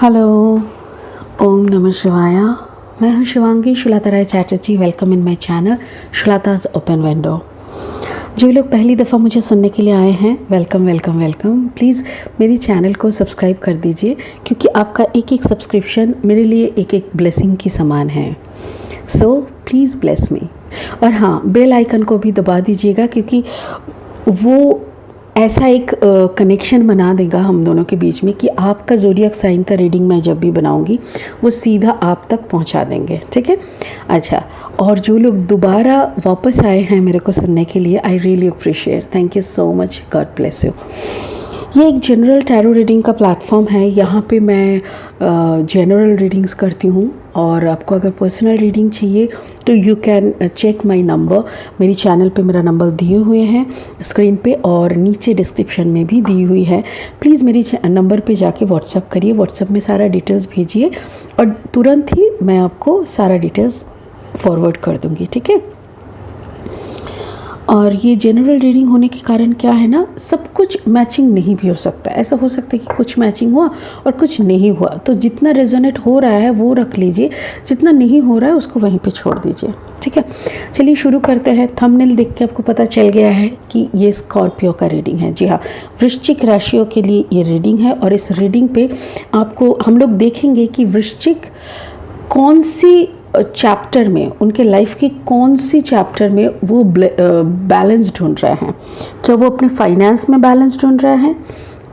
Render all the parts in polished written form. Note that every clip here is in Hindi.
हेलो, ओम नमः शिवाय। मैं हूँ Shivangi Shulata Rai Chatterjee. Welcome in my channel Shulata's open window. जो लोग पहली दफ़ा मुझे सुनने के लिए आए हैं, वेलकम वेलकम वेलकम। प्लीज़ मेरी चैनल को सब्सक्राइब कर दीजिए, क्योंकि आपका एक एक सब्सक्रिप्शन मेरे लिए एक एक ब्लेसिंग की समान है। So please bless me. और हाँ, बेल आइकन को भी दबा दीजिएगा, क्योंकि वो ऐसा एक कनेक्शन बना देगा हम दोनों के बीच में कि आपका ज़ोडिएक साइन का रीडिंग मैं जब भी बनाऊंगी वो सीधा आप तक पहुंचा देंगे। ठीक है? अच्छा, और जो लोग दोबारा वापस आए हैं मेरे को सुनने के लिए, I really appreciate. Thank you so much. God bless you. ये एक जनरल टैरो रीडिंग का प्लेटफॉर्म है। यहाँ पे मैं जनरल रीडिंग्स करती हूँ, और आपको अगर पर्सनल रीडिंग चाहिए तो you can check my number. मेरी चैनल पे मेरा नंबर दिए हुए हैं स्क्रीन पे, और नीचे डिस्क्रिप्शन में भी दी हुई है। प्लीज़ मेरी नंबर पे जाके व्हाट्सअप करिए, व्हाट्सअप में सारा डिटेल्स भेजिए, और तुरंत ही मैं आपको सारा डिटेल्स फॉरवर्ड कर दूँगी। ठीक है? और ये जनरल रीडिंग होने के कारण क्या है ना, सब कुछ मैचिंग नहीं भी हो सकता। ऐसा हो सकता है कि कुछ मैचिंग हुआ और कुछ नहीं हुआ। तो जितना रेजोनेट हो रहा है वो रख लीजिए, जितना नहीं हो रहा है उसको वहीं पे छोड़ दीजिए। ठीक है? चलिए शुरू करते हैं। थंबनेल देख के आपको पता चल गया है कि ये स्कॉर्पियो का रीडिंग है। जी हाँ, वृश्चिक राशियों के लिए ये रीडिंग है। और इस रीडिंग पे आपको हम लोग देखेंगे कि वृश्चिक कौन सी चैप्टर में, उनके लाइफ के कौन सी चैप्टर में वो बैलेंस ढूंढ रहे हैं। क्या वो अपने फाइनेंस में बैलेंस ढूंढ रहे हैं,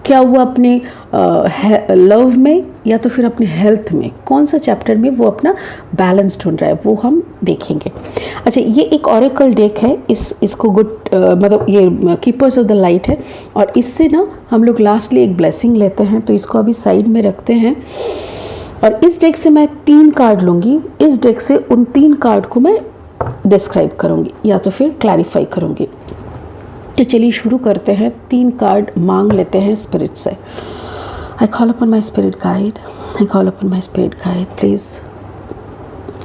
क्या वो अपने लव में, या तो फिर अपने हेल्थ में, कौन सा चैप्टर में वो अपना बैलेंस ढूंढ रहा है, वो हम देखेंगे। अच्छा, ये एक ऑरेकल डेक है। इसको मतलब ये कीपर्स ऑफ द लाइट है, और इससे ना हम लोग लास्टली एक ब्लेसिंग लेते हैं। तो इसको अभी साइड में रखते हैं, और इस डेक से मैं 3 कार्ड लूँगी। इस डेक से उन 3 कार्ड को मैं डिस्क्राइब करूँगी या तो फिर क्लैरिफाई करूँगी। तो चलिए शुरू करते हैं। 3 कार्ड मांग लेते हैं स्पिरिट से। I call upon my spirit guide, I call upon my spirit guide, please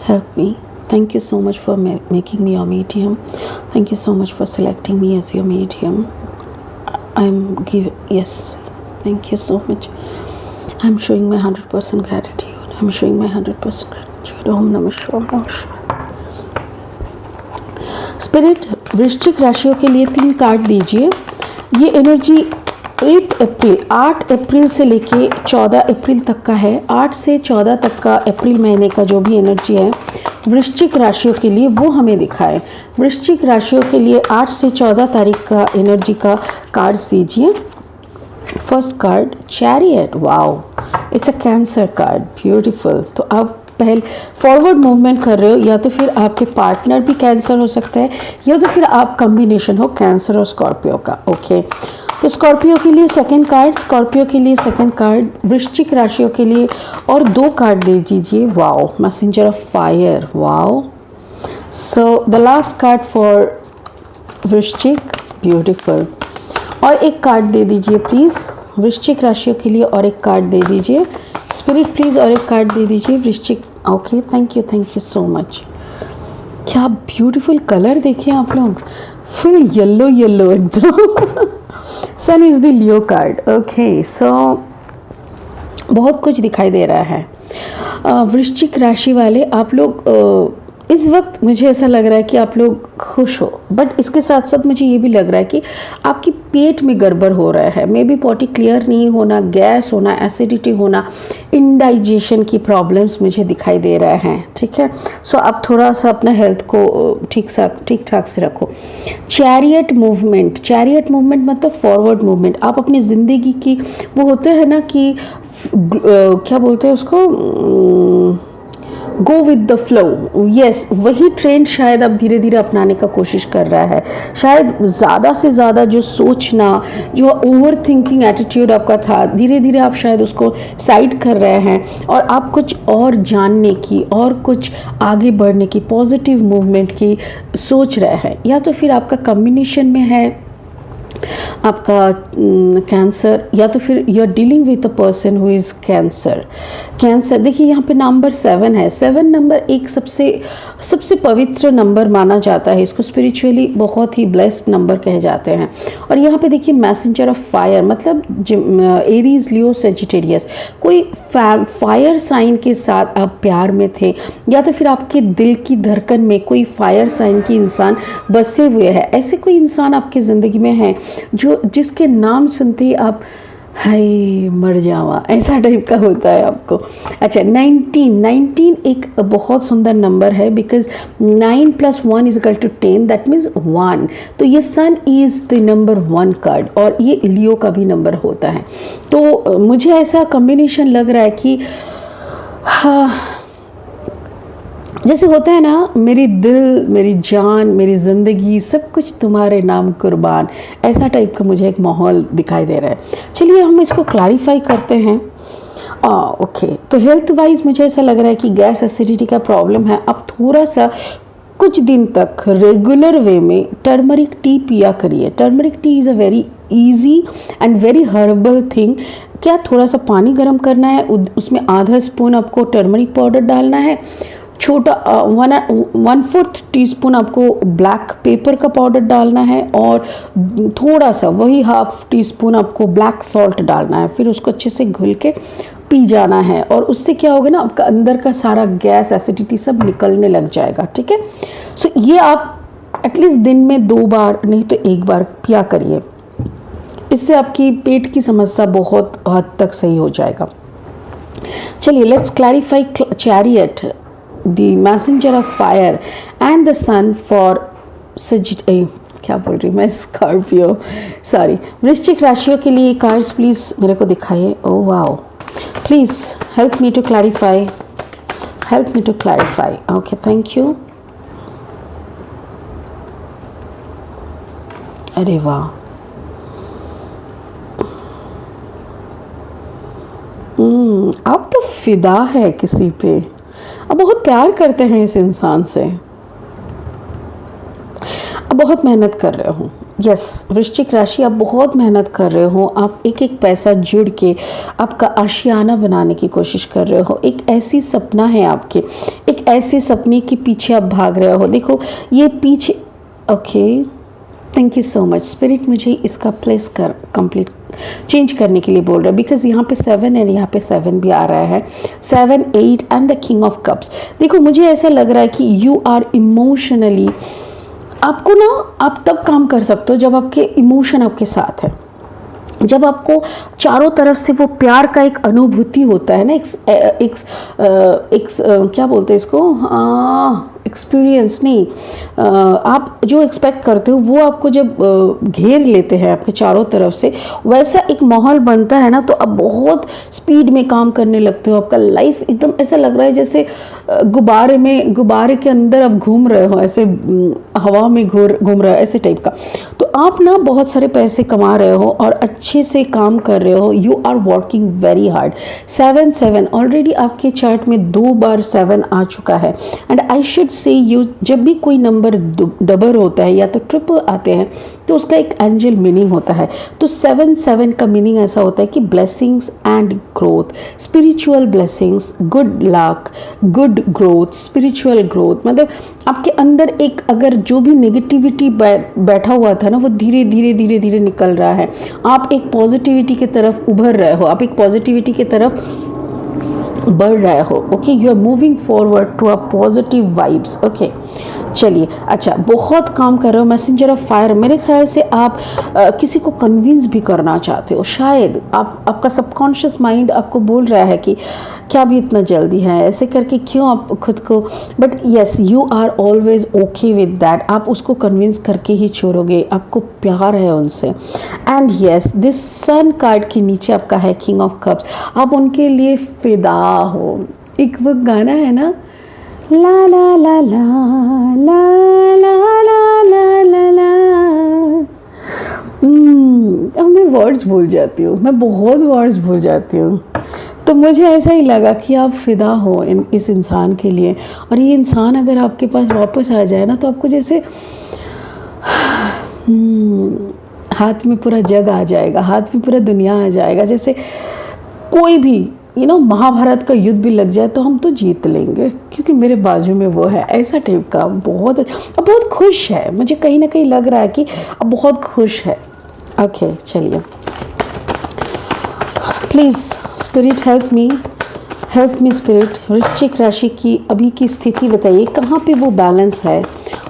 help me. Thank you so much for making me your medium. Thank you so much for selecting me as your medium. Yes, thank you so much. I'm showing my 100% gratitude. I'm showing my 100% gratitude. Om Namah Shivaya. Spirit, वृश्चिक राशियों के लिए 3 कार्ड दीजिए। ये एनर्जी 8 अप्रैल से लेके 14 अप्रैल तक का है। 8 से 14 तक का अप्रैल महीने का जो भी एनर्जी है वृश्चिक राशियों के लिए, वो हमें दिखाए। वृश्चिक राशियों के लिए 8 से 14 तारीख का एनर्जी का कार्ड्स दीजिए। First card chariot. Wow, it's a cancer card, beautiful. तो आप पहले फॉरवर्ड मूवमेंट कर रहे हो, या तो फिर आपके पार्टनर भी कैंसर हो सकता है, या तो फिर आप कॉम्बिनेशन हो कैंसर और स्कॉर्पियो का। ओके, तो स्कॉर्पियो के लिए सेकंड कार्ड, स्कॉर्पियो के लिए सेकंड कार्ड, वृश्चिक राशियों के लिए और 2 कार्ड दे दीजिए। Wow, messenger of fire. Wow, so the last card for वृश्चिक, ब्यूटीफुल। और एक कार्ड दे दीजिए प्लीज़ वृश्चिक राशियों के लिए, और एक कार्ड दे दीजिए स्पिरिट प्लीज़, और एक कार्ड दे दीजिए वृश्चिक। Okay, thank you so much. क्या ब्यूटीफुल कलर देखिए आप लोग, फुल येलो येलो एकदम। Sun is the Leo card. Okay, so बहुत कुछ दिखाई दे रहा है। वृश्चिक राशि वाले आप लोग इस वक्त मुझे ऐसा लग रहा है कि आप लोग खुश हो, बट इसके साथ साथ मुझे ये भी लग रहा है कि आपकी पेट में गड़बड़ हो रहा है। मे बी पॉटी क्लियर नहीं होना, गैस होना, एसिडिटी होना, इंडाइजेशन की प्रॉब्लम्स मुझे दिखाई दे रहे हैं। ठीक है? सो आप थोड़ा सा अपना हेल्थ को ठीक ठाक से रखो। चैरियट मूवमेंट मतलब फॉरवर्ड मूवमेंट। आप अपनी ज़िंदगी की, वो होते हैं ना कि क्या बोलते हैं उसको, go with the flow. Yes, वही ट्रेंड शायद अब धीरे धीरे अपनाने का कोशिश कर रहा है। शायद ज़्यादा से ज़्यादा जो सोचना, जो ओवर थिंकिंग एटीट्यूड आपका था, धीरे धीरे आप शायद उसको साइड कर रहे हैं, और आप कुछ और जानने की और कुछ आगे बढ़ने की, पॉजिटिव मूवमेंट की सोच रहे हैं। या तो फिर आपका कॉम्बिनेशन में है आपका कैंसर, या तो फिर you are dealing with a person who is cancer. देखिए यहाँ पे नंबर 7 है। 7 नंबर एक सबसे पवित्र नंबर माना जाता है, इसको स्पिरिचुअली बहुत ही ब्लेस्ड नंबर कहे जाते हैं। और यहाँ पे देखिए मैसेंजर ऑफ फायर, मतलब एरीज, लियो, सेजिटेरियस, कोई फायर साइन के साथ आप प्यार में थे, या तो फिर आपके दिल की धड़कन में कोई फायर साइन की इंसान बसे हुए है। ऐसे कोई इंसान आपकी ज़िंदगी में है जिसके नाम सुनते ही आप हाय मर जावा, ऐसा टाइप का होता है आपको। अच्छा 19 एक बहुत सुंदर नंबर है, बिकॉज 9 + 1 = 10, दैट मीन्स 1। तो ये सन इज़ द नंबर 1 कार्ड, और ये लियो का भी नंबर होता है। तो मुझे ऐसा कॉम्बिनेशन लग रहा है कि हाँ, जैसे होता है ना, मेरी दिल, मेरी जान, मेरी ज़िंदगी, सब कुछ तुम्हारे नाम कुर्बान, ऐसा टाइप का मुझे एक माहौल दिखाई दे रहा है। चलिए हम इसको क्लैरिफाई करते हैं। ओके, तो हेल्थ वाइज मुझे ऐसा लग रहा है कि गैस एसिडिटी का प्रॉब्लम है। अब थोड़ा सा कुछ दिन तक रेगुलर वे में टर्मरिक टी पिया करिए। Turmeric tea is a very easy and very herbal thing. क्या थोड़ा सा पानी गर्म करना है, उसमें आधा स्पून आपको टर्मरिक पाउडर डालना है, छोटा 1/4 टीस्पून आपको ब्लैक पेपर का पाउडर डालना है, और थोड़ा सा वही 1/2 टीस्पून आपको ब्लैक सॉल्ट डालना है। फिर उसको अच्छे से घुल के पी जाना है, और उससे क्या होगा ना, आपका अंदर का सारा गैस, एसिडिटी सब निकलने लग जाएगा। ठीक है, सो ये आप एटलीस्ट दिन में 2 बार नहीं तो 1 बार पिया करिए। इससे आपकी पेट की समस्या बहुत हद तक सही हो जाएगा। चलिए let's clarify chariot, the messenger of fire and the sun for क्या बोल रही मैं, स्कॉर्पियो, सॉरी, वृश्चिक राशियों के लिए कार्ड्स प्लीज़ मेरे को दिखाइए। Oh wow, please help me to clarify, help me to clarify. Okay, thank you. अरे वाह, आप तो फिदा है किसी पे, अब बहुत प्यार करते हैं इस इंसान से, अब बहुत मेहनत कर रहे हो। यस, वृश्चिक राशि, आप बहुत मेहनत कर रहे हो। आप एक एक पैसा जुड़ के आपका आशियाना बनाने की कोशिश कर रहे हो। एक ऐसी सपना है आपके, एक ऐसे सपने के पीछे आप भाग रहे हो। देखो ये पीछे, okay, thank you so much spirit, मुझे इसका प्लेस कर कंप्लीट चेंज करने के लिए बोल रहा है, बिकॉज यहाँ पे 7 है, यहाँ पे 7 भी आ रहा है, 7, 8 and the king of cups. देखो मुझे ऐसा लग रहा है कि यू आर इमोशनली, आपको ना, आप तब काम कर सकते हो जब आपके इमोशन आपके साथ है, जब आपको चारों तरफ से वो प्यार का एक अनुभूति होता है ना, क्या बोलते हैं इसको, एक्सपीरियंस नहीं, आप जो एक्सपेक्ट करते हो वो आपको जब घेर लेते हैं आपके चारों तरफ से, वैसा एक माहौल बनता है ना, तो आप बहुत स्पीड में काम करने लगते हो। आपका लाइफ एकदम ऐसा लग रहा है जैसे गुब्बारे के अंदर आप घूम रहे हो, ऐसे हवा में घूम रहे हो, ऐसे टाइप का। तो आप ना बहुत सारे पैसे कमा रहे हो और अच्छे से काम कर रहे हो। You are working very hard. 7 already आपके चार्ट में 2 बार 7 आ चुका है, and I should say you, जब भी कोई नंबर डबल होता है या तो ट्रिपल आते हैं तो उसका एक एंजल मीनिंग होता है। तो 7 का मीनिंग ऐसा होता है कि blessings and growth, spiritual blessings, good luck, good growth, spiritual growth. मतलब आपके अंदर एक, अगर जो भी नेगेटिविटी बैठा हुआ था ना, वो धीरे धीरे निकल रहा है। आप एक पॉजिटिविटी की तरफ उभर रहे हो, आप एक पॉजिटिविटी की तरफ बढ़ रहे हो। Okay, you are moving forward to a positive vibes. Okay, चलिए, अच्छा, बहुत काम कर रहे हो। मैसेंजर ऑफ फायर, मेरे ख्याल से आप किसी को कन्विंस भी करना चाहते हो। शायद आपका सबकॉन्शियस माइंड आपको बोल रहा है कि क्या भी इतना जल्दी है, ऐसे करके क्यों आप खुद को, but yes, you are always okay with that. आप उसको कन्विंस करके ही छोड़ोगे, आपको प्यार है उनसे। And yes, this sun card के नीचे आपका है किंग ऑफ कप्स। आप उनके लिए फिदा हो। एक वो गाना है ना, ला ला ला ला ला ला ला ला ला ला, अब मैं वर्ड्स भूल जाती हूँ, मैं बहुत वर्ड्स भूल जाती हूँ। तो मुझे ऐसा ही लगा कि आप फिदा हो इस इंसान के लिए, और ये इंसान अगर आपके पास वापस आ जाए ना, तो आपको जैसे हाथ में पूरा जग आ जाएगा, हाथ में पूरा दुनिया आ जाएगा। जैसे कोई भी महाभारत का युद्ध भी लग जाए तो हम तो जीत लेंगे क्योंकि मेरे बाजू में वो है, ऐसा टाइप का। बहुत अब बहुत खुश है, मुझे कहीं ना कहीं लग रहा है कि अब बहुत खुश है। ओके चलिए, please spirit help me spirit. वृश्चिक राशि की अभी की स्थिति बताइए, कहाँ पे वो बैलेंस है,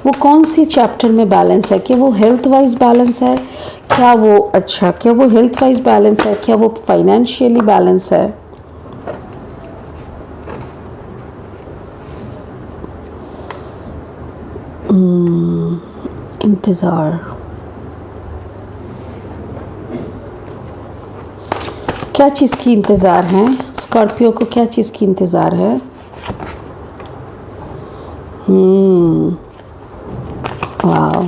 वो कौन सी चैप्टर में बैलेंस है, कि वो हेल्थ वाइज बैलेंस है, क्या वो हेल्थ वाइज बैलेंस है, क्या वो फाइनेंशियली बैलेंस है। इंतज़ार, क्या चीज़ की इंतज़ार है स्कॉर्पियो को, क्या चीज़ की इंतज़ार है। वाओ,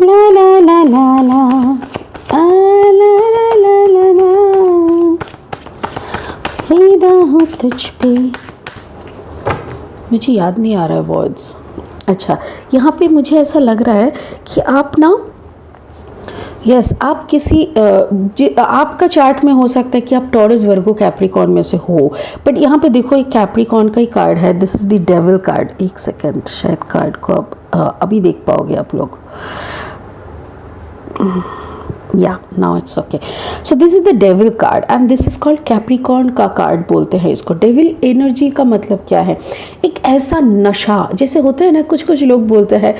ला ला ला ला ला आ, ला ला ला ला ला, फिदा हूँ तुझ पे। मुझे याद नहीं आ रहा है वर्ड्स। अच्छा, यहाँ पे मुझे ऐसा लग रहा है कि आप ना आप किसी आपका चार्ट में हो सकता है कि आप टॉरस वर्गो कैप्रिकॉन में से हो, बट यहाँ पे देखो एक कैप्रिकॉन का ही कार्ड है, this is the devil card. एक सेकेंड, शायद कार्ड को अभी देख पाओगे आप लोग। या now it's okay. So this is the devil card and this is called Capricorn का कार्ड बोलते हैं इसको। डेविल एनर्जी का मतलब क्या है, एक ऐसा नशा, जैसे होता है ना, कुछ लोग बोलते हैं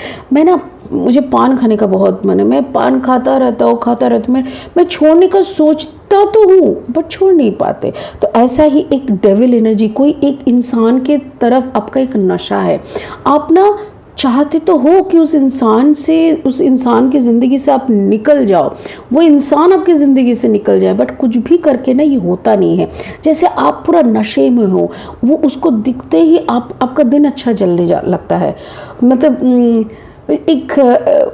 मुझे पान खाने का बहुत मन है, मैं पान खाता रहता हूँ, मैं छोड़ने का सोचता तो हूँ बट छोड़ नहीं पाते। तो ऐसा ही एक डेविल एनर्जी, कोई एक इंसान के तरफ आपका एक नशा है। आप ना चाहते तो हो कि उस इंसान की ज़िंदगी से आप निकल जाओ, वो इंसान आपकी ज़िंदगी से निकल जाए, बट कुछ भी करके ना ये होता नहीं है। जैसे आप पूरा नशे में हो, वो उसको दिखते ही आपका दिन अच्छा चलने लगता है। मतलब एक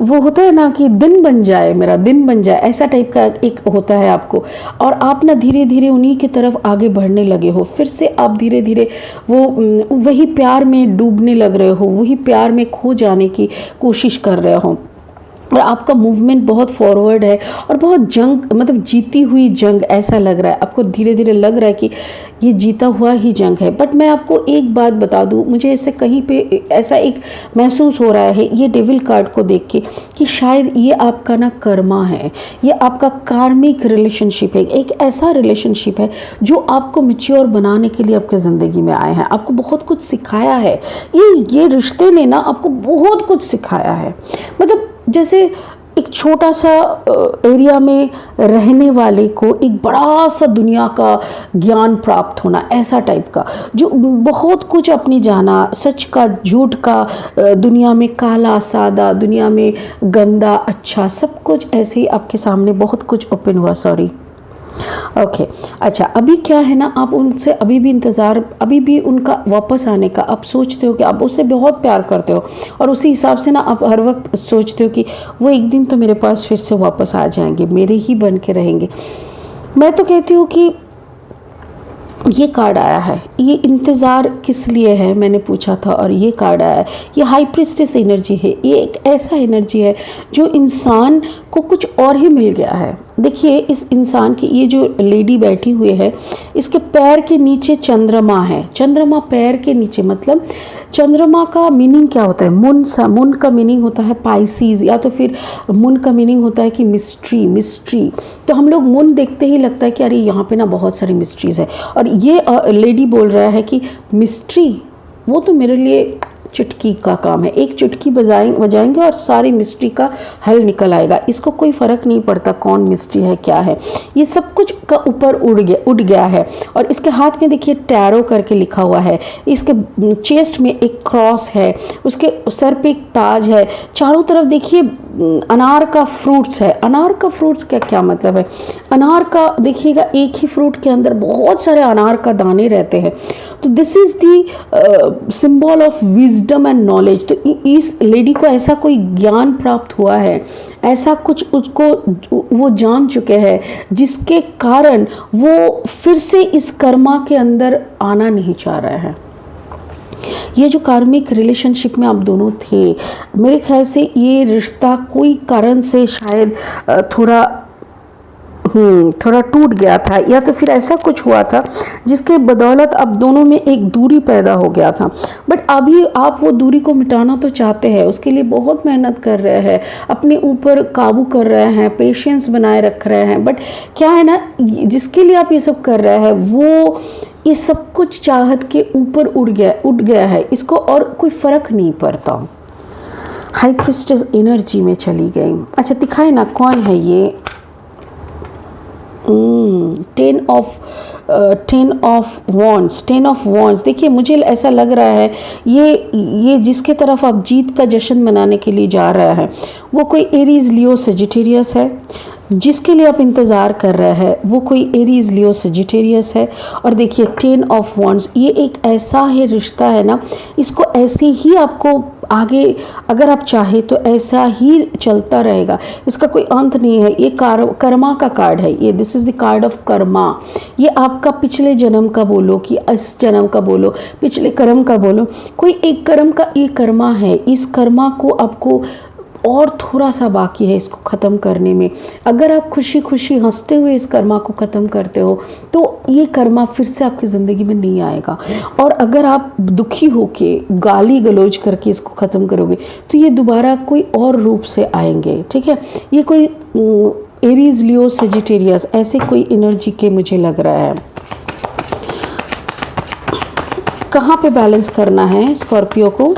वो होता है ना कि मेरा दिन बन जाए, ऐसा टाइप का एक होता है आपको। और आप ना धीरे धीरे उन्हीं की तरफ आगे बढ़ने लगे हो, फिर से आप धीरे धीरे वही प्यार में डूबने लग रहे हो, वही प्यार में खो जाने की कोशिश कर रहे हो। और आपका मूवमेंट बहुत फॉरवर्ड है और बहुत मतलब जीती हुई जंग ऐसा लग रहा है आपको। धीरे धीरे लग रहा है कि ये जीता हुआ ही जंग है। बट मैं आपको एक बात बता दूं, मुझे ऐसे कहीं पे ऐसा एक महसूस हो रहा है ये डेविल कार्ड को देख के कि शायद ये आपका ना कर्मा है, ये आपका कार्मिक रिलेशनशिप है। एक ऐसा रिलेशनशिप है जो आपको मैच्योर बनाने के लिए आपके ज़िंदगी में आए हैं, आपको बहुत कुछ सिखाया है। ये रिश्ते ने ना आपको बहुत कुछ सिखाया है। मतलब जैसे एक छोटा सा एरिया में रहने वाले को एक बड़ा सा दुनिया का ज्ञान प्राप्त होना, ऐसा टाइप का, जो बहुत कुछ अपनी जाना, सच का झूठ का, दुनिया में काला सादा, दुनिया में गंदा अच्छा, सब कुछ ऐसे ही आपके सामने बहुत कुछ ओपन हुआ। सॉरी, ओके अच्छा, अभी क्या है ना, आप उनसे अभी भी इंतज़ार, अभी भी उनका वापस आने का आप सोचते हो कि आप उससे बहुत प्यार करते हो, और उसी हिसाब से ना आप हर वक्त सोचते हो कि वो एक दिन तो मेरे पास फिर से वापस आ जाएंगे, मेरे ही बन के रहेंगे। मैं तो कहती हूँ कि ये कार्ड आया है, ये इंतज़ार किस लिए है मैंने पूछा था, और ये कार्ड आया है। ये हाई प्रिस्टेस एनर्जी है, ये एक ऐसा एनर्जी है जो इंसान को कुछ और ही मिल गया है। देखिए इस इंसान की, ये जो लेडी बैठी हुई है, इसके पैर के नीचे चंद्रमा है। चंद्रमा पैर के नीचे, मतलब चंद्रमा का मीनिंग क्या होता है, मुन का मीनिंग होता है पाइसीज, या तो फिर मुन का मीनिंग होता है कि मिस्ट्री। तो हम लोग मुन देखते ही लगता है कि अरे यहाँ पे ना बहुत सारी मिस्ट्रीज़ है, और ये लेडी बोल रहा है कि मिस्ट्री वो तो मेरे लिए चुटकी का काम है, एक चुटकी बजाएंगे और सारी मिस्ट्री का हल निकल आएगा। इसको कोई फ़र्क नहीं पड़ता कौन मिस्ट्री है क्या है, ये सब कुछ का ऊपर उड़ गया है। और इसके हाथ में देखिए टैरो करके लिखा हुआ है, इसके चेस्ट में एक क्रॉस है, उसके सर पे एक ताज है, चारों तरफ देखिए अनार का फ्रूट्स है। अनार का फ्रूट्स क्या मतलब है, अनार का देखिएगा एक ही फ्रूट के अंदर बहुत सारे अनार का दाने रहते हैं। तो this is the symbol of wisdom and knowledge. तो इस लेडी को ऐसा कोई ज्ञान प्राप्त हुआ है, ऐसा कुछ उसको वो जान चुके हैं, जिसके कारण वो फिर से इस कर्मा के अंदर आना नहीं चाह रहे हैं। ये जो कार्मिक रिलेशनशिप में आप दोनों थे, मेरे ख्याल से ये रिश्ता कोई कारण से शायद थोड़ा टूट गया था, या तो फिर ऐसा कुछ हुआ था जिसके बदौलत अब दोनों में एक दूरी पैदा हो गया था। बट अभी आप वो दूरी को मिटाना तो चाहते हैं, उसके लिए बहुत मेहनत कर रहे हैं, अपने ऊपर काबू कर रहे हैं, पेशेंस बनाए रख रहे हैं। बट क्या है ना, जिसके लिए आप ये सब कर रहे हैं वो ये सब कुछ चाहत के ऊपर उठ गया है, इसको और कोई फर्क नहीं पड़ता। हाई प्रिस्टेस एनर्जी में चली गई। अच्छा दिखाए ना कौन है ये। 10 ऑफ वॉन्ड्स। देखिए मुझे ऐसा लग रहा है ये जिसके तरफ आप जीत का जश्न मनाने के लिए जा रहा है वो कोई एरीज लियो सजिटेरियस है। जिसके लिए आप इंतज़ार कर रहे हैं वो कोई एरीज लियो सजिटेरियस है। और देखिए 10 ऑफ वॉन्ड्स, ये एक ऐसा है रिश्ता है ना, इसको ऐसे ही आपको आगे अगर आप चाहे तो ऐसा ही चलता रहेगा, इसका कोई अंत नहीं है। ये कर्मा का कार्ड है, ये this is the card of Karma. ये आपका पिछले जन्म का बोलो कि इस जन्म का बोलो, पिछले कर्म का बोलो, कोई एक कर्म का ये कर्मा है। इस कर्मा को आपको और थोड़ा सा बाकी है इसको ख़त्म करने में। अगर आप खुशी खुशी हंसते हुए इस कर्मा को ख़त्म करते हो तो ये कर्मा फिर से आपकी ज़िंदगी में नहीं आएगा। और अगर आप दुखी होके गाली गलौज करके इसको ख़त्म करोगे तो ये दोबारा कोई और रूप से आएंगे। ठीक है, ये कोई एरीज लियो सजिटेरियस ऐसे कोई एनर्जी के मुझे लग रहा है। कहाँ पे बैलेंस करना है स्कॉर्पियो को,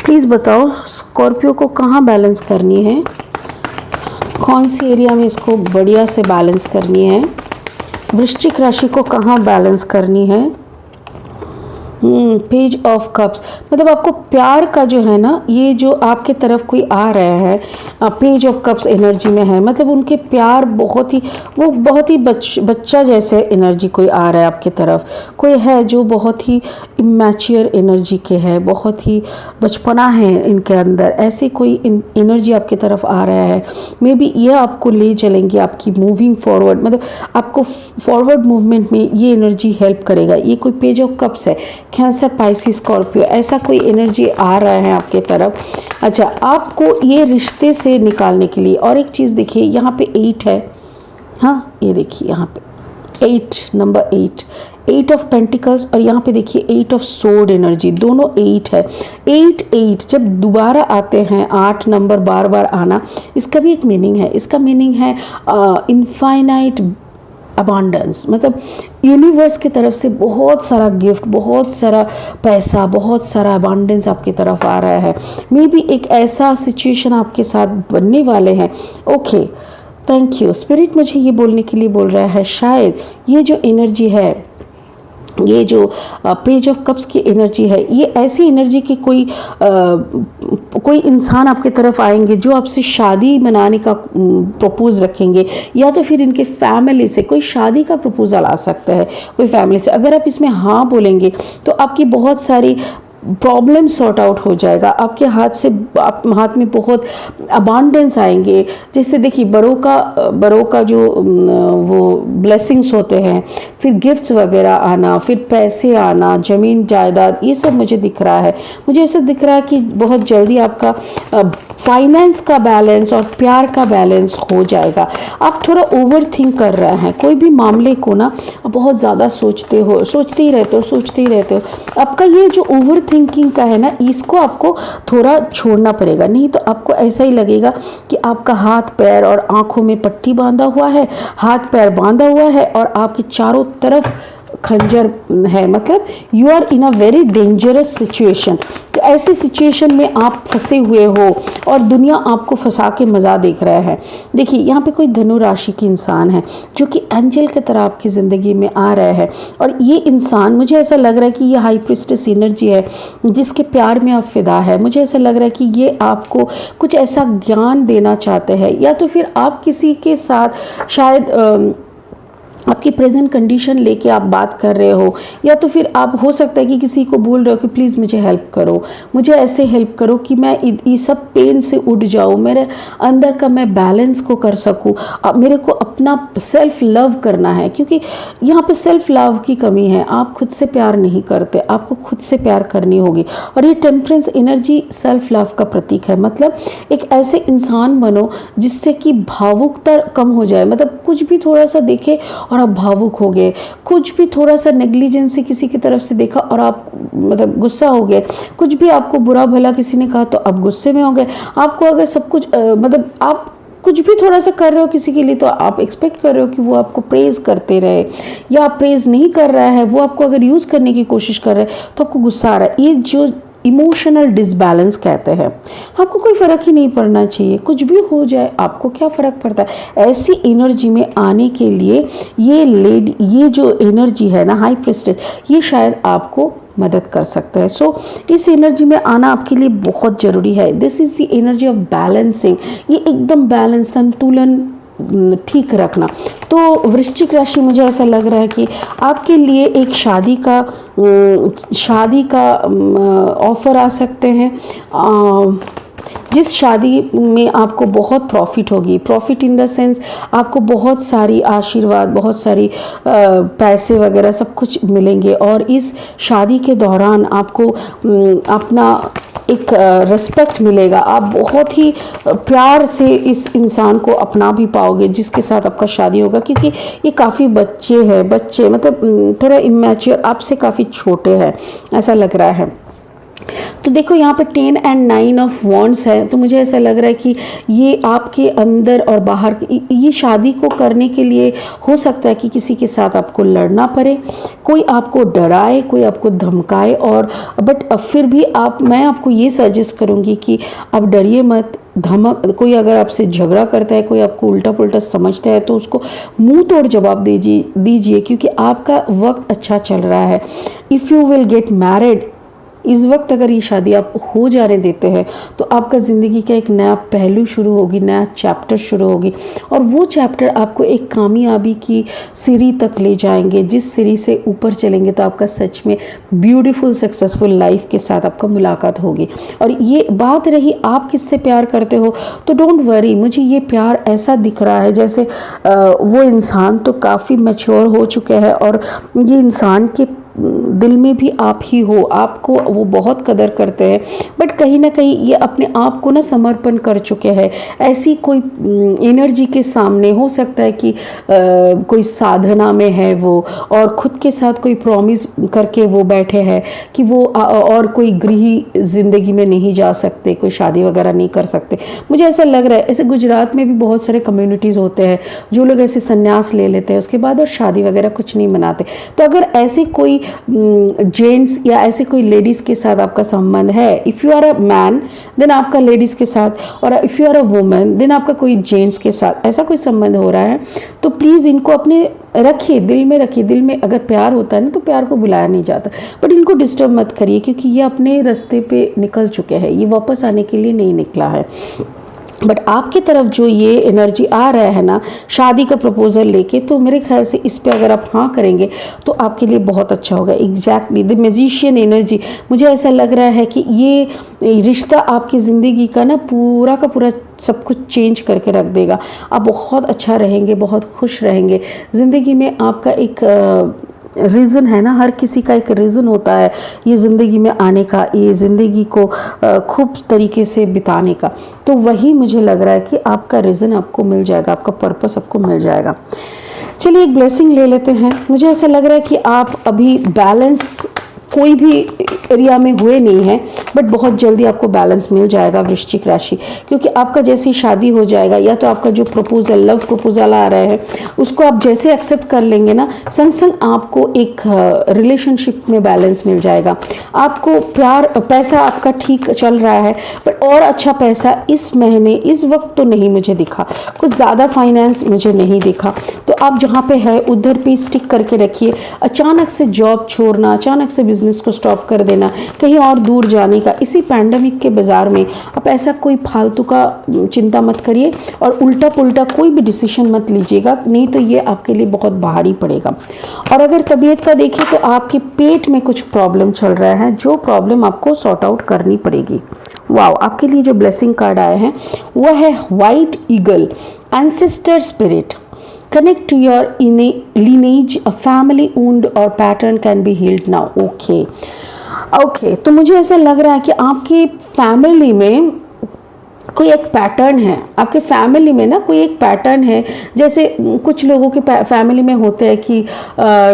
प्लीज़ बताओ। स्कॉर्पियो को कहाँ बैलेंस करनी है, कौन सी एरिया में इसको बढ़िया से बैलेंस करनी है। वृश्चिक राशि को कहाँ बैलेंस करनी है। पेज ऑफ कप्स, मतलब आपको प्यार का जो है ना, ये जो आपके तरफ कोई आ रहा है पेज ऑफ कप्स एनर्जी में है, मतलब उनके प्यार बहुत ही बच्चा जैसे एनर्जी कोई आ रहा है आपके तरफ। कोई है जो बहुत ही इमैच्योर एनर्जी के है, बहुत ही बचपना है इनके अंदर, ऐसी कोई एनर्जी आपके तरफ आ रहा है। मे बी ये आपको ले चलेंगे आपकी मूविंग फॉरवर्ड, मतलब आपको फॉरवर्ड मूवमेंट में ये एनर्जी हेल्प करेगा। ये कोई पेज ऑफ कप्स है, कैंसर पाइसिस स्कॉर्पियो, ऐसा कोई एनर्जी आ रहा है आपके तरफ। अच्छा, आपको ये रिश्ते से निकालने के लिए और एक चीज़ देखिए, यहाँ पे 8 है। हाँ ये देखिए यहाँ पे 8, नंबर 8 ऑफ पेंटिकल्स, और यहाँ पे देखिए 8 ऑफ सोर्ड एनर्जी, दोनों 8 है। 8 जब दोबारा आते हैं, 8 नंबर बार बार आना, इसका भी एक मीनिंग है। इसका मीनिंग है इनफाइनाइट अबांडेंस, मतलब यूनिवर्स की तरफ से बहुत सारा गिफ्ट, बहुत सारा पैसा, बहुत सारा अबांडेंस आपकी तरफ आ रहा है। मे बी एक ऐसा सिचुएशन आपके साथ बनने वाले हैं। Okay, thank you. स्पिरिट मुझे ये बोलने के लिए बोल रहा है, शायद ये जो एनर्जी है, ये जो पेज ऑफ कप्स की एनर्जी है, ये ऐसी एनर्जी की कोई इंसान आपके तरफ आएंगे जो आपसे शादी मनाने का प्रपोज रखेंगे, या तो फिर इनके फैमिली से कोई शादी का प्रपोजल आ सकता है, कोई फैमिली से। अगर आप इसमें हाँ बोलेंगे तो आपकी बहुत सारी प्रॉब्लम सॉर्ट आउट हो जाएगा। आपके हाथ में बहुत अबांडेंस आएंगे। जैसे देखिए बड़ों का जो वो ब्लेसिंग्स होते हैं, फिर गिफ्ट्स वगैरह आना, फिर पैसे आना, ज़मीन जायदाद, ये सब मुझे दिख रहा है। मुझे ऐसा दिख रहा है कि बहुत जल्दी आपका फाइनेंस का बैलेंस और प्यार का बैलेंस हो जाएगा। आप थोड़ा ओवर थिंक कर रहे हैं, कोई भी मामले को ना बहुत ज़्यादा सोचते ही रहते हो। आपका ये जो ओवर थिंकिंग का है ना, इसको आपको थोड़ा छोड़ना पड़ेगा, नहीं तो आपको ऐसा ही लगेगा कि आपका हाथ पैर और आंखों में पट्टी बांधा हुआ है, हाथ पैर बांधा हुआ है और आपके चारों तरफ खंजर है, मतलब you are in a very dangerous situation. तो ऐसी सिचुएशन में आप फंसे हुए हो और दुनिया आपको फंसा के मज़ा देख रहा है। देखिए यहाँ पे कोई धनु राशि की इंसान है जो कि एंजल की तरह आपकी ज़िंदगी में आ रहा है, और ये इंसान, मुझे ऐसा लग रहा है कि ये हाई प्रिस्टेस एनर्जी है जिसके प्यार में आप फिदा है। मुझे ऐसा लग रहा है कि ये आपको कुछ ऐसा ज्ञान देना चाहते हैं, या तो फिर आप किसी के साथ शायद आपकी प्रेजेंट कंडीशन लेके आप बात कर रहे हो, या तो फिर आप हो सकता है कि किसी को बोल रहे हो कि प्लीज़ मुझे हेल्प करो, मुझे ऐसे हेल्प करो कि मैं ये सब पेन से उठ जाऊँ, मेरे अंदर का मैं बैलेंस को कर सकूँ। अब मेरे को अपना सेल्फ लव करना है, क्योंकि यहाँ पे सेल्फ लव की कमी है। आप खुद से प्यार नहीं करते, आपको खुद से प्यार करनी होगी। और ये टेम्परेंस एनर्जी सेल्फ लव का प्रतीक है। मतलब एक ऐसे इंसान बनो जिससे कि भावुकता कम हो जाए। मतलब कुछ भी थोड़ा सा देखे और आप भावुक हो गए, कुछ भी थोड़ा सा नेग्लिजेंसी किसी की तरफ से देखा और आप मतलब गुस्सा हो गए, कुछ भी आपको बुरा भला किसी ने कहा तो आप गुस्से में हो गए। आपको अगर सब कुछ मतलब आप कुछ भी थोड़ा सा कर रहे हो किसी के लिए तो आप एक्सपेक्ट कर रहे हो कि वो आपको प्रेज करते रहे, या आप प्रेज नहीं कर रहा है, वो आपको अगर यूज़ करने की कोशिश कर रहे हैं तो आपको गुस्सा आ रहा है। ये जो इमोशनल डिसबैलेंस कहते हैं। आपको कोई फ़र्क ही नहीं पड़ना चाहिए, कुछ भी हो जाए आपको क्या फ़र्क पड़ता है। ऐसी एनर्जी में आने के लिए ये जो एनर्जी है ना, हाई प्रिस्टेस, ये शायद आपको मदद कर सकता है। सो इस एनर्जी में आना आपके लिए बहुत ज़रूरी है। This is the energy of balancing. ये एकदम बैलेंस, संतुलन ठीक रखना। तो वृश्चिक राशि, मुझे ऐसा लग रहा है कि आपके लिए एक शादी का ऑफ़र आ सकते हैं, जिस शादी में आपको बहुत प्रॉफिट होगी। प्रॉफिट इन द सेंस आपको बहुत सारी आशीर्वाद, बहुत सारी पैसे वगैरह सब कुछ मिलेंगे। और इस शादी के दौरान आपको अपना एक रिस्पेक्ट मिलेगा। आप बहुत ही प्यार से इस इंसान को अपना भी पाओगे जिसके साथ आपका शादी होगा, क्योंकि ये काफ़ी बच्चे मतलब थोड़ा इमैच्योर, आपसे काफ़ी छोटे हैं ऐसा लग रहा है। तो देखो यहाँ पे 10 and 9 ऑफ वॉन्ड्स है। तो मुझे ऐसा लग रहा है कि ये आपके अंदर और बाहर, ये शादी को करने के लिए हो सकता है कि किसी के साथ आपको लड़ना पड़े, कोई आपको डराए, कोई आपको धमकाए। और बट फिर भी मैं आपको ये सजेस्ट करूँगी कि आप डरिए मत। कोई अगर आपसे झगड़ा करता है, कोई आपको उल्टा पुल्टा समझता है तो उसको मुंह तोड़ जवाब दीजिए, क्योंकि आपका वक्त अच्छा चल रहा है। If you will get married, इस वक्त अगर ये शादी आप हो जाने देते हैं तो आपका ज़िंदगी का एक नया पहलू शुरू होगी, नया चैप्टर शुरू होगी। और वो चैप्टर आपको एक कामयाबी की सीढ़ी तक ले जाएंगे, जिस सीढ़ी से ऊपर चलेंगे तो आपका सच में ब्यूटीफुल सक्सेसफुल लाइफ के साथ आपका मुलाकात होगी। और ये बात रही आप किससे प्यार करते हो, तो डोंट वरी, मुझे ये प्यार ऐसा दिख रहा है जैसे वो इंसान तो काफ़ी मैच्योर हो चुके हैं और ये इंसान के दिल में भी आप ही हो, आपको वो बहुत कदर करते हैं। बट कहीं ना कहीं ये अपने आप को ना समर्पण कर चुके हैं ऐसी कोई एनर्जी के सामने। हो सकता है कि कोई साधना में है वो, और खुद के साथ कोई प्रॉमिस करके वो बैठे हैं कि वो और कोई गृही ज़िंदगी में नहीं जा सकते, कोई शादी वगैरह नहीं कर सकते। मुझे ऐसा लग रहा है, ऐसे गुजरात में भी बहुत सारे कम्युनिटीज़ होते हैं जो लोग ऐसे संन्यास ले लेते हैं उसके बाद और शादी वगैरह कुछ नहीं मनाते। तो अगर ऐसे कोई जेंट्स या ऐसे कोई लेडीज़ के साथ आपका संबंध है, if you are a man then आपका लेडीज़ के साथ, और if you are a woman then आपका कोई जेंट्स के साथ ऐसा कोई संबंध हो रहा है, तो प्लीज़ इनको अपने रखिए, दिल में रखिए। दिल में अगर प्यार होता है ना तो प्यार को बुलाया नहीं जाता, बट इनको डिस्टर्ब मत करिए क्योंकि ये अपने रास्ते पे निकल चुके हैं, ये वापस आने के लिए नहीं निकला है। बट आपकी तरफ जो ये एनर्जी आ रहा है ना शादी का प्रपोजल लेके, तो मेरे ख्याल से इस पे अगर आप हाँ करेंगे तो आपके लिए बहुत अच्छा होगा। एग्जैक्टली द मैजिशियन एनर्जी, मुझे ऐसा लग रहा है कि ये रिश्ता आपकी ज़िंदगी का ना पूरा का पूरा सब कुछ चेंज करके रख देगा। आप बहुत अच्छा रहेंगे, बहुत खुश रहेंगे ज़िंदगी में। आपका एक रीज़न है ना, हर किसी का एक रीज़न होता है ये ज़िंदगी में आने का, ये ज़िंदगी को खूब तरीके से बिताने का। तो वही मुझे लग रहा है कि आपका रीज़न आपको मिल जाएगा, आपका पर्पस आपको मिल जाएगा। चलिए एक ब्लेसिंग ले लेते हैं। मुझे ऐसा लग रहा है कि आप अभी बैलेंस कोई भी एरिया में हुए नहीं है, बट बहुत जल्दी आपको बैलेंस मिल जाएगा वृश्चिक राशि, क्योंकि आपका जैसी शादी हो जाएगा या तो आपका जो प्रपोजल लव प्रपोजल आ रहा है उसको आप जैसे एक्सेप्ट कर लेंगे ना, संग संग आपको एक रिलेशनशिप में बैलेंस मिल जाएगा। आपको प्यार पैसा आपका ठीक चल रहा है, बट और अच्छा पैसा इस महीने इस वक्त तो नहीं मुझे दिखा, कुछ ज़्यादा फाइनेंस मुझे नहीं दिखा। तो आप जहाँ पे है उधर पे स्टिक करके रखिए। अचानक से जॉब छोड़ना, अचानक से बिजनेस को स्टॉप कर देना, कहीं और दूर जाने का, इसी पैंडमिक के बाज़ार में आप ऐसा कोई फालतू का चिंता मत करिए और उल्टा पुल्टा कोई भी डिसीजन मत लीजिएगा, नहीं तो ये आपके लिए बहुत भारी पड़ेगा। और अगर तबीयत का देखें तो आपके पेट में कुछ प्रॉब्लम चल रहा है, जो प्रॉब्लम आपको सॉर्ट आउट करनी पड़ेगी। वाओ, आपके लिए जो ब्लेसिंग कार्ड आया है वो है white eagle, ancestor spirit, connect to your lineage, a family wound or pattern can be healed now। Okay, तो मुझे ऐसा लग रहा है कि आपकी फैमिली में कोई एक पैटर्न है, आपके फैमिली में ना कोई एक पैटर्न है। जैसे कुछ लोगों के फैमिली में होते हैं कि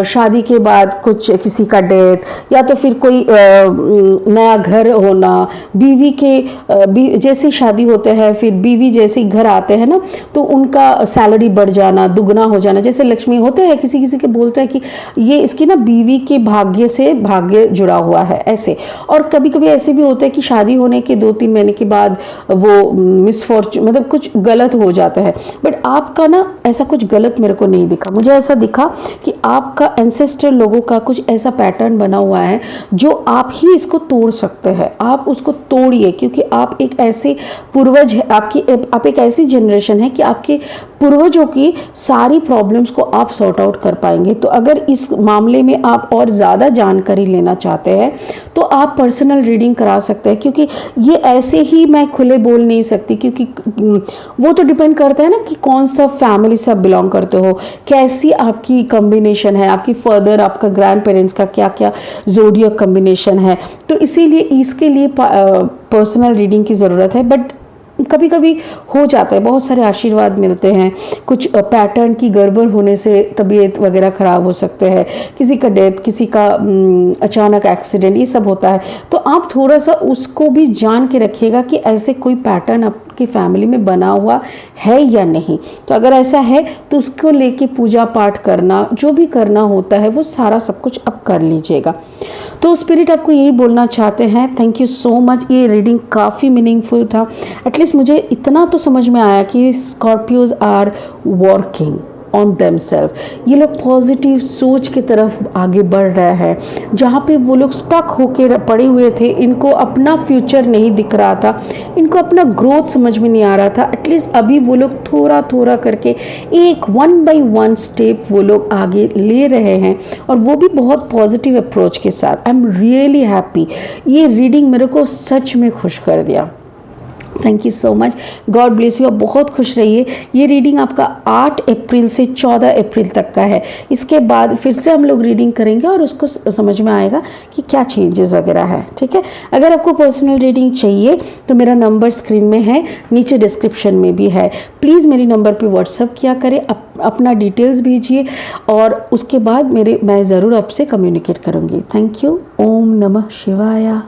शादी के बाद कुछ किसी का डेथ, या तो फिर कोई नया घर होना, बीवी के जैसे शादी होते हैं फिर बीवी जैसे घर आते हैं ना, तो उनका सैलरी बढ़ जाना, दुगना हो जाना। जैसे लक्ष्मी होते हैं, किसी किसी के बोलते हैं कि ये इसकी ना बीवी के भाग्य से भाग्य जुड़ा हुआ है, ऐसे। और कभी कभी ऐसे भी होता है कि शादी होने के 2-3 महीने के बाद वो मिसफॉर्चून, मतलब कुछ गलत हो जाता है। बट आपका ना ऐसा कुछ गलत मेरे को नहीं दिखा, मुझे ऐसा दिखा कि आपका एंसेस्टर लोगों का कुछ ऐसा पैटर्न बना हुआ है जो आप ही इसको तोड़ सकते हैं। आप उसको तोड़िए, क्योंकि आप एक ऐसे पूर्वज है, आप एक ऐसी जनरेशन है कि आपके पूर्वजों की सारी प्रॉब्लम्स को आप सॉर्ट आउट कर पाएंगे। तो अगर इस मामले में आप और ज़्यादा जानकारी लेना चाहते हैं तो आप पर्सनल रीडिंग करा सकते हैं, क्योंकि ये ऐसे ही मैं खुले बोल नहीं सकती, क्योंकि वो तो डिपेंड करता है ना कि कौन सा फैमिली से आप बिलोंग करते हो, कैसी आपकी कॉम्बिनेशन है, आपकी फर्दर आपका ग्रैंड पेरेंट्स का क्या क्या ज़ोडिएक कॉम्बिनेशन है। तो इसीलिए इसके लिए पर्सनल रीडिंग की ज़रूरत है। बट कभी कभी हो जाता है, बहुत सारे आशीर्वाद मिलते हैं, कुछ पैटर्न की गड़बड़ होने से तबीयत वगैरह ख़राब हो सकते हैं, किसी का डेथ, किसी का अचानक एक्सीडेंट, ये सब होता है। तो आप थोड़ा सा उसको भी जान के रखिएगा कि ऐसे कोई पैटर्न आपकी फैमिली में बना हुआ है या नहीं। तो अगर ऐसा है तो उसको लेके पूजा पाठ करना, जो भी करना होता है वो सारा सब कुछ अब कर लीजिएगा। तो स्पिरिट आपको यही बोलना चाहते हैं, थैंक यू सो मच। ये रीडिंग काफ़ी मीनिंगफुल था। एटलीस्ट मुझे इतना तो समझ में आया कि Scorpios are working on themself. ये लोग पॉजिटिव सोच की तरफ आगे बढ़ रहे हैं। जहाँ पे वो लोग स्टक होके पड़े हुए थे, इनको अपना फ्यूचर नहीं दिख रहा था, इनको अपना ग्रोथ समझ में नहीं आ रहा था, एटलीस्ट अभी वो लोग थोड़ा थोड़ा करके एक 1 by 1 स्टेप वो लोग आगे ले रहे हैं, और वो भी बहुत पॉजिटिव अप्रोच के साथ। I am really happy. ये रीडिंग मेरे को सच में खुश कर दिया। Thank you so much, God bless you. आप बहुत खुश रहिए। ये रीडिंग आपका 8 अप्रैल से 14 अप्रैल तक का है। इसके बाद फिर से हम लोग रीडिंग करेंगे और उसको समझ में आएगा कि क्या चेंजेस वगैरह है, ठीक है। अगर आपको पर्सनल रीडिंग चाहिए तो मेरा नंबर स्क्रीन में है, नीचे डिस्क्रिप्शन में भी है। प्लीज़ मेरे नंबर पे व्हाट्सअप किया करें, अपना डिटेल्स भेजिए, और उसके बाद मैं ज़रूर आपसे कम्युनिकेट करूँगी। Thank you. ओम नमः शिवाय।